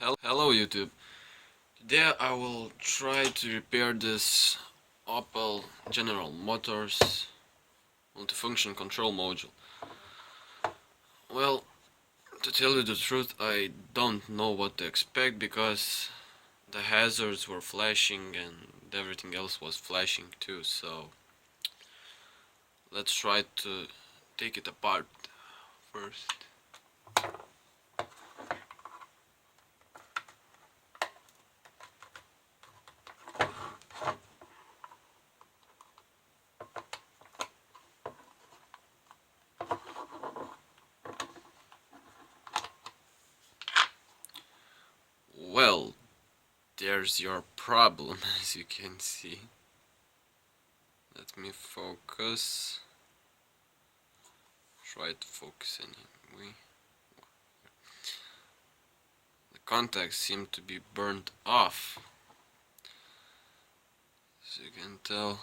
Hello YouTube. Today I will try to repair this Opel General Motors multifunction control module. Well, to tell you the truth, I don't know what to expect because the hazards were flashing and everything else was flashing too, so let's try to take it apart first. Well, there's your problem, as you can see. Let me focus. Try to focus anyway. The contacts seem to be burnt off. As you can tell,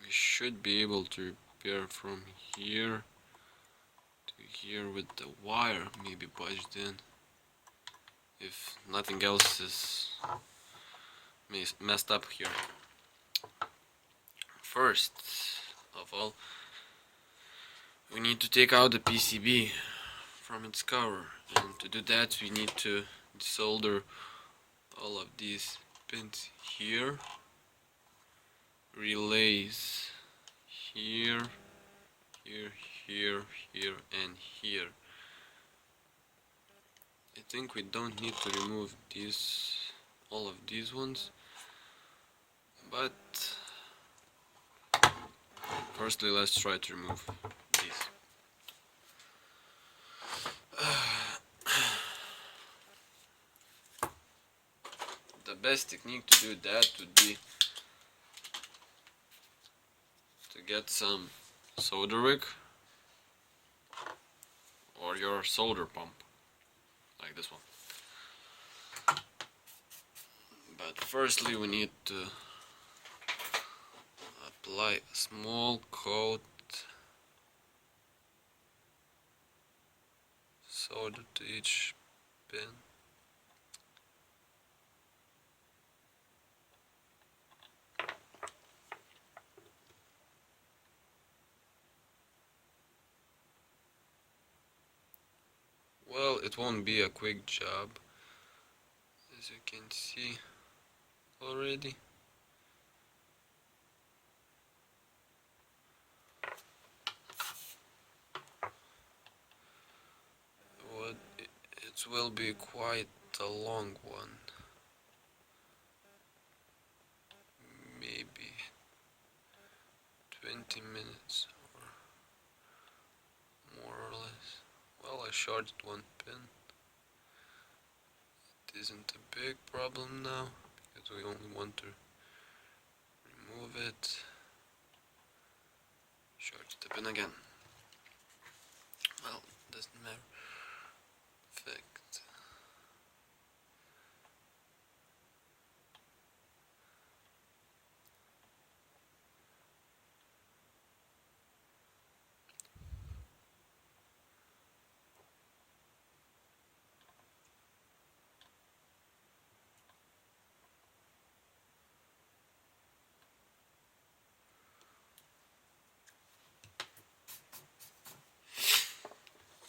we should be able to repair from here to here with the wire maybe budged in, if nothing else is messed up here. First of all, we need to take out the PCB from its cover, and to do that we need to desolder all of these pins here, relays here, here, and here. I think we don't need to remove all of these ones, but firstly let's try to remove these. The best technique to do that would be to get some solder wick or your solder pump, like this one. But firstly we need to apply a small coat solder to each pin. Well, it won't be a quick job, as you can see already. It will be quite a long one, maybe 20 minutes or more or less. Well, I shorted one pin. It isn't a big problem now because we only want to remove it. Short the pin again. Well, doesn't matter. Perfect.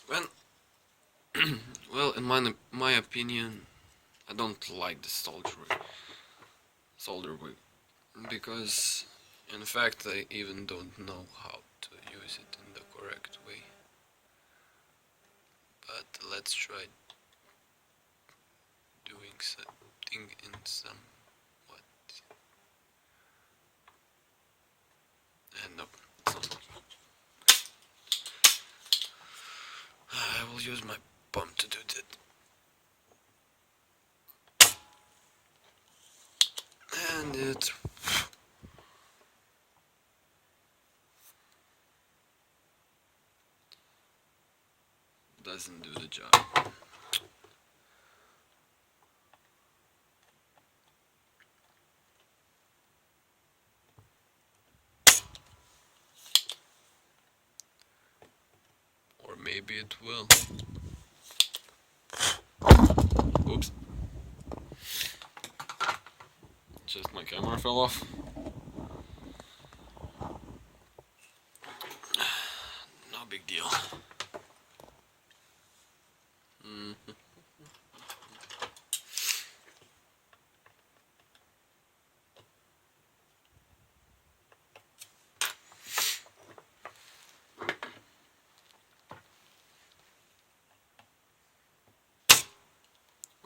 When well, in my opinion, I don't like the solder wick because in fact I even don't know how to use it in the correct way. But let's try doing something in somewhat. And no, it's not. I will use my pump to do that. And it doesn't do the job. Or maybe it will. Oops. camera fell off. No big deal.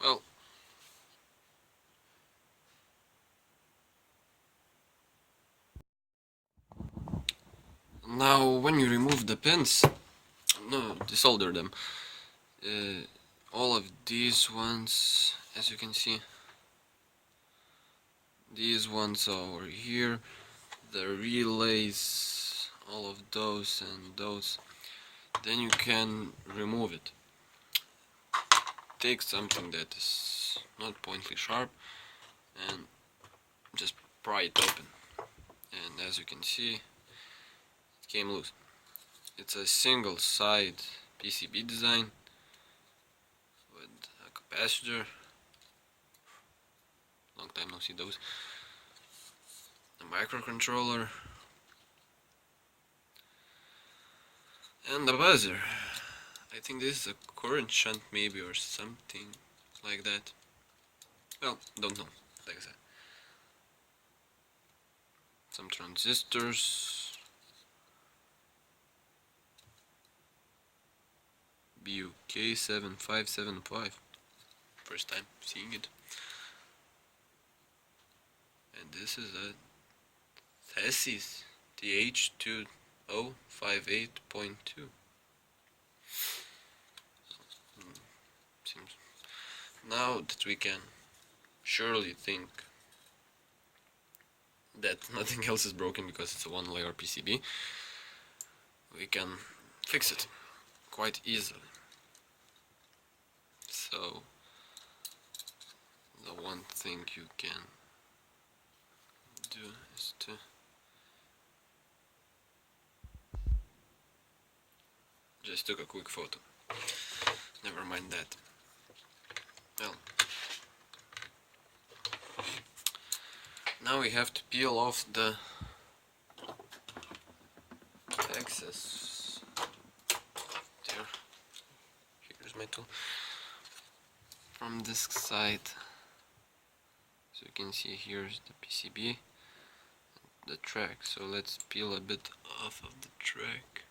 Well, now when you remove the pins, no, desolder them. All of these ones, as you can see, these ones over here, the relays, all of those and those, then you can remove it. Take something that is not pointedly sharp and just pry it open, and as you can see, it came loose. It's a single side PCB design with a capacitor, long time no see those, a microcontroller, and a buzzer. I think this is a current shunt maybe, or something like that. Well, don't know, like I said. Some transistors, BUK 7575, first time seeing it. And this is a Thesis TH2058.2. Seems now that we can surely think that nothing else is broken because it's a one layer PCB, we can fix it quite easily. So the one thing you can do is to just took a quick photo. Never mind that. Well, now we have to peel off the excess. There. Here's my tool. From this side. So you can see here's the PCB, the track. So let's peel a bit off of the track.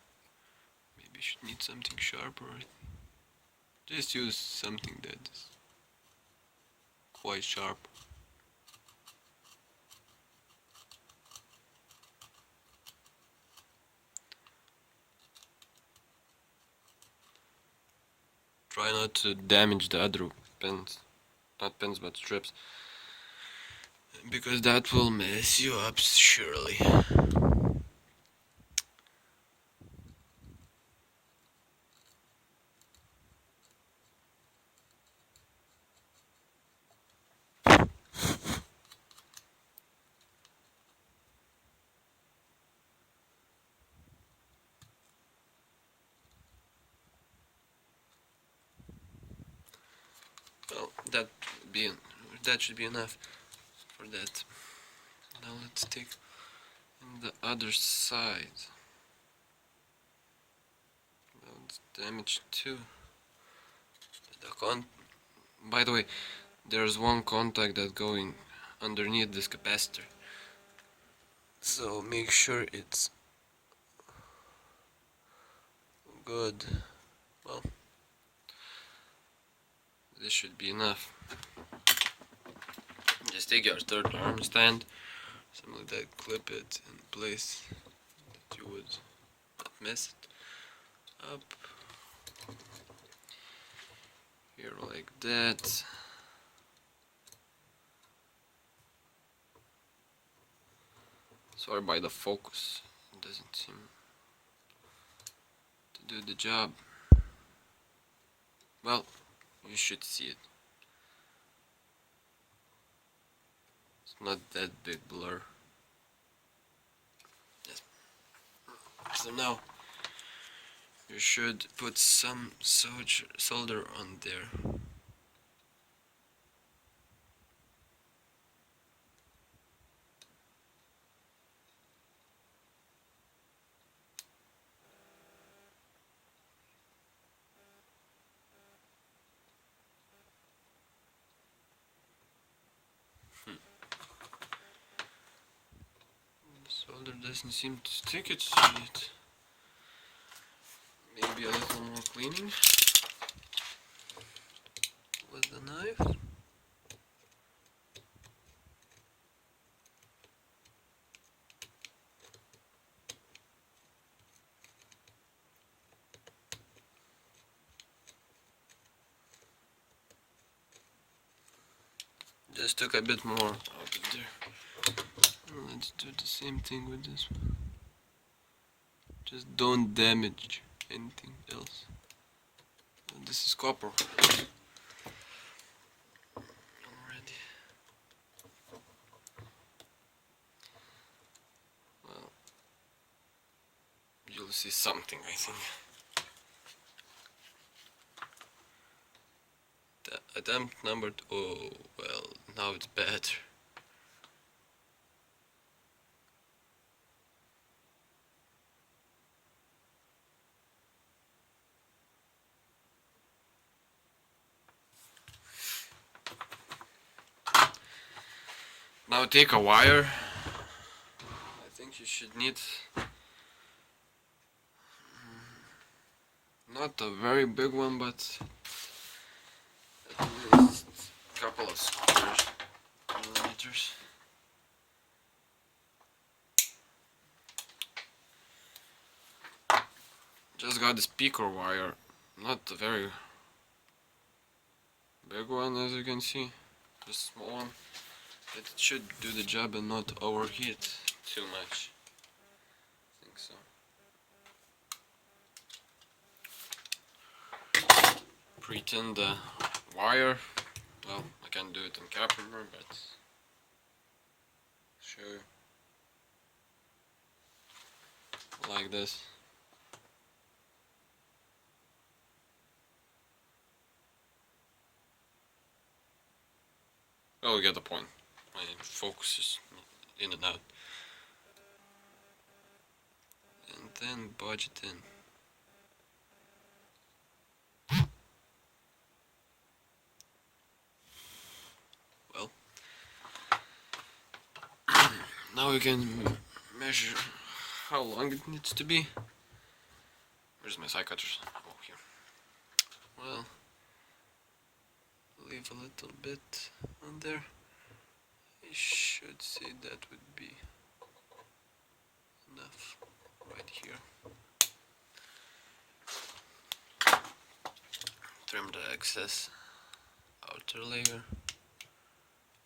Maybe should need something sharper. Just use something that is quite sharp. Try not to damage the other pins, not pins but strips, because that will mess you up surely. Well, that should be enough for that. Now let's take in the other side. Well, it's damaged too. By the way, there's one contact that's going underneath this capacitor, so make sure it's good. Well, this should be enough. Just take your third arm stand, something like that, clip it in place that you would not mess it up. Here like that. Sorry by the focus, it doesn't seem to do the job. Well, you should see it. It's not that big blur. Yes. So now you should put some solder on there. doesn't seem to stick it yet. Maybe a little more cleaning with the knife. Just took a bit more out of there. Let's do the same thing with this one. Just don't damage anything else. And this is copper already. Well, you'll see something, I think. The attempt number two. Oh, well, now it's better. Now take a wire. I think you should need not a very big one, but at least a couple of square millimeters. Just got the speaker wire, not a very big one as you can see, just a small one. It should do the job and not overheat too much. I think so. Pretend the wire. Well, I can't do it on camera, but show you like this. Oh, you get the point. My focus is in and out. And then budge it in. Well, now we can measure how long it needs to be. Where's my side cutters? Oh, here. Well, leave a little bit on there. I should say that would be enough right here. Trim the excess outer layer.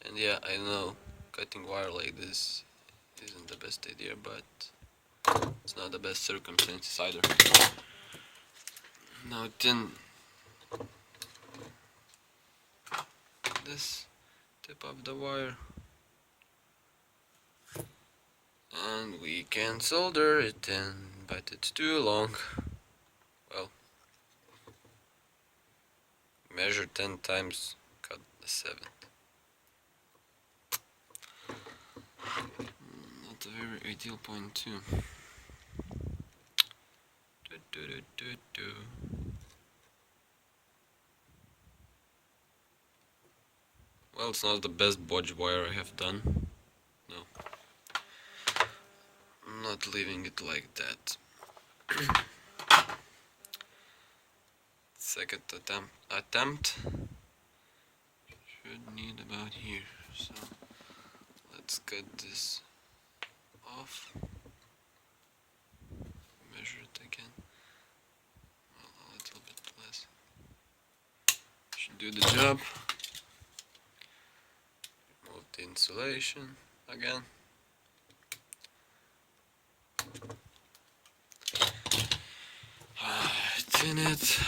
And yeah, I know cutting wire like this isn't the best idea, but it's not the best circumstances either. Now thin this tip of the wire, and we can solder it in, but it's too long. Well, measure 10 times, cut the 7th. Not a very ideal point too. Well, it's not the best bodge wire I have done. No. I'm not leaving it like that. Second attempt should need about here. So let's cut this off. Measure it again. Well, a little bit less. Should do the job. Remove the insulation again. Tin it.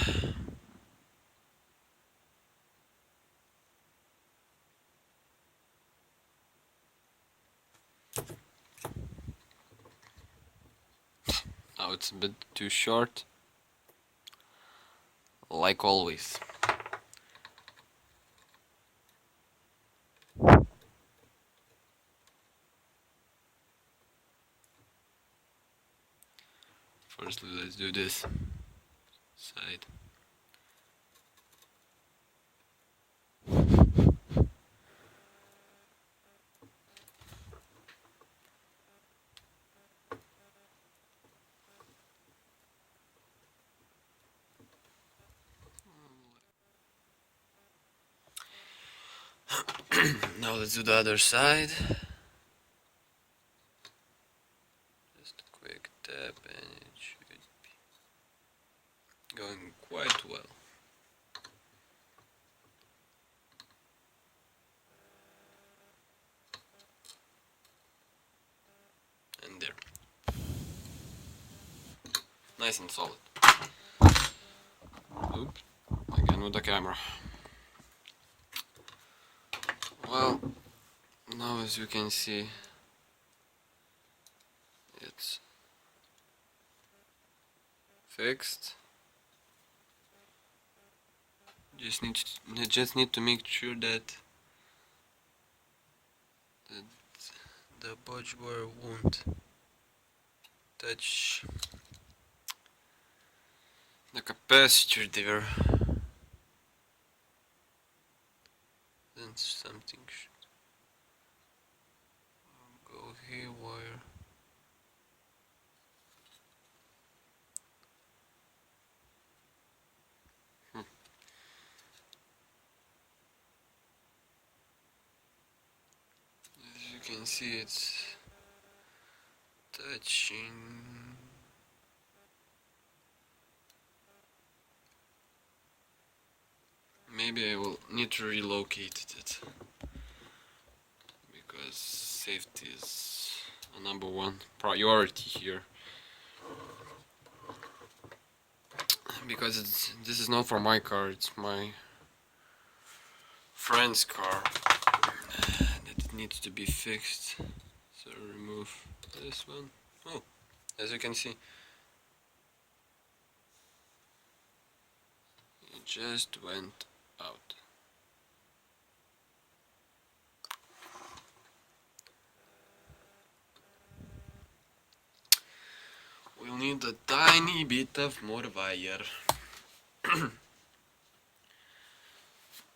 Now it's a bit too short, like always. Firstly, let's do this side. Now let's do the other side. Just a quick tap and it should be going quite well. And there. Nice and solid. Oops. Again with the camera. Well, now as you can see, it's fixed. Just need to make sure that the budge bar won't touch the capacitor there. Then something should go haywire. As you can see, it's touching. Maybe I will need to relocate it because safety is a number one priority here. Because this is not for my car, it's my friend's car that needs to be fixed. So remove this one. Oh, as you can see, it just went out. We'll need a tiny bit of more wire.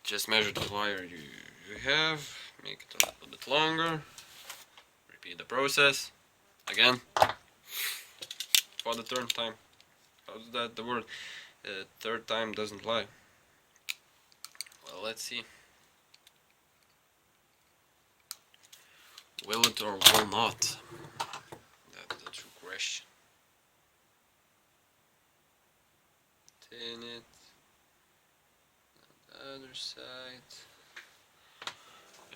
Just measure the wire you have, make it a little bit longer, repeat the process again for the third time. How's that the word? Third time doesn't lie. Well, let's see. Will it or will not? That's the true question. Tin it. The other side.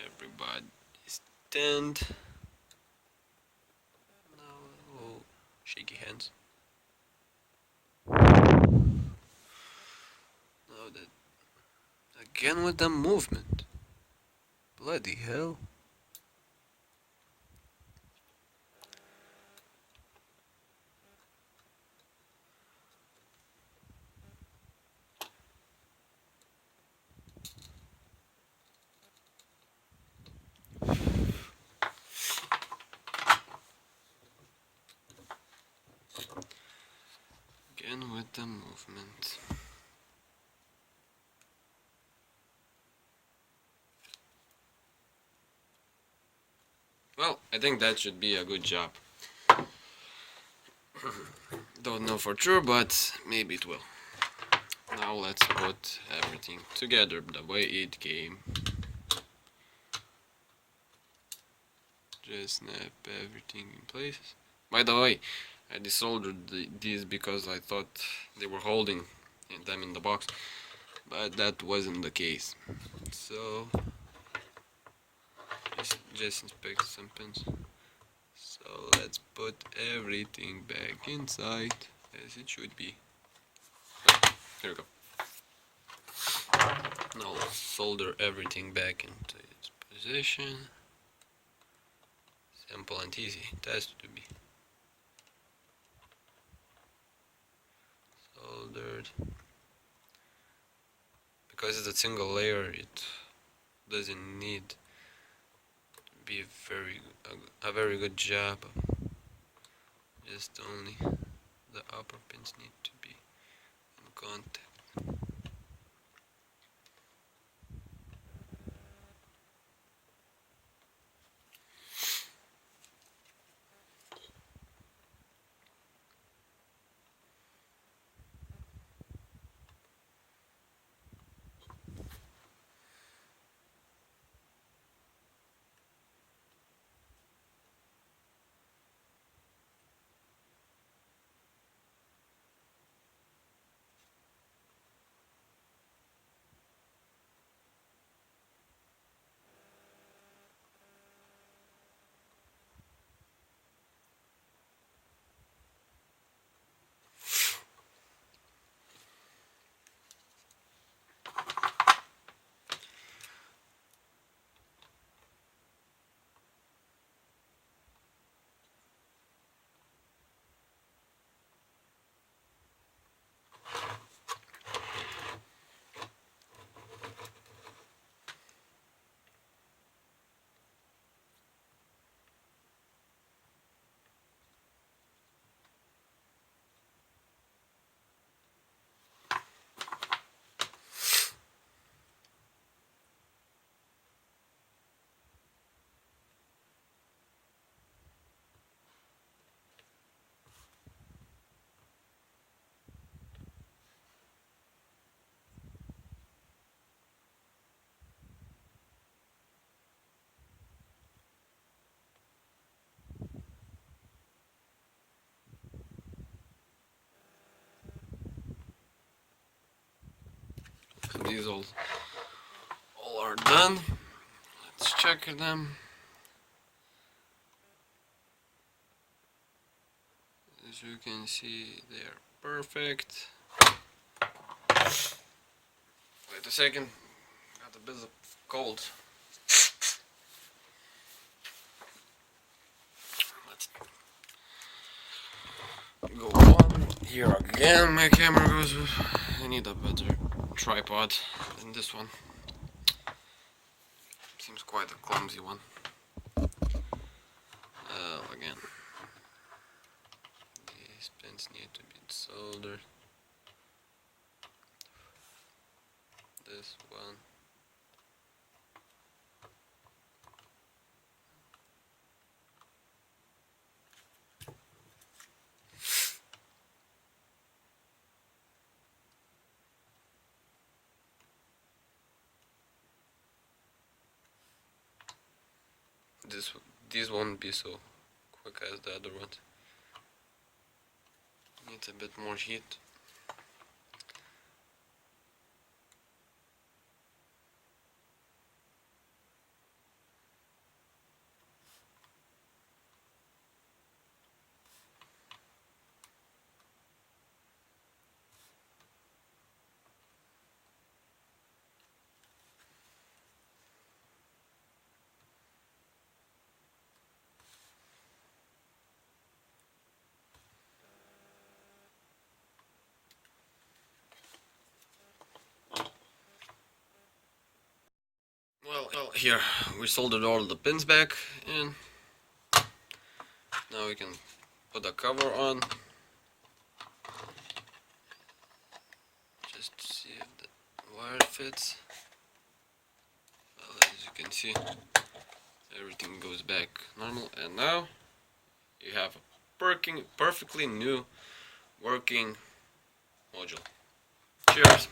Everybody's tinned. Now, oh, shaky hands. Now that again with the movement. Bloody hell. Again with the movement. Well, I think that should be a good job. Don't know for sure, but maybe it will. Now let's put everything together the way it came. Just snap everything in place. By the way, I desoldered these because I thought they were holding them in the box, but that wasn't the case. So just inspect some pins. So let's put everything back inside as it should be. Here we go. Now let's solder everything back into its position. Simple and easy, it has to be. Soldered. Because it's a single layer, it doesn't need to be a very good job. Just only the upper pins need to be in contact. these all are done. Let's check them. As you can see, they are perfect. Wait a second, got a bit of cold. Let's go on. Here again, my camera goes. I need a better tripod than this one. Seems quite a clumsy one. Again, these pins need to be soldered. This one. These won't be so quick as the other ones. Needs a bit more heat. Well, here we soldered all the pins back, and now we can put a cover on. Just to see if the wire fits. Well, as you can see, everything goes back normal, and now you have a perfectly new working module. Cheers!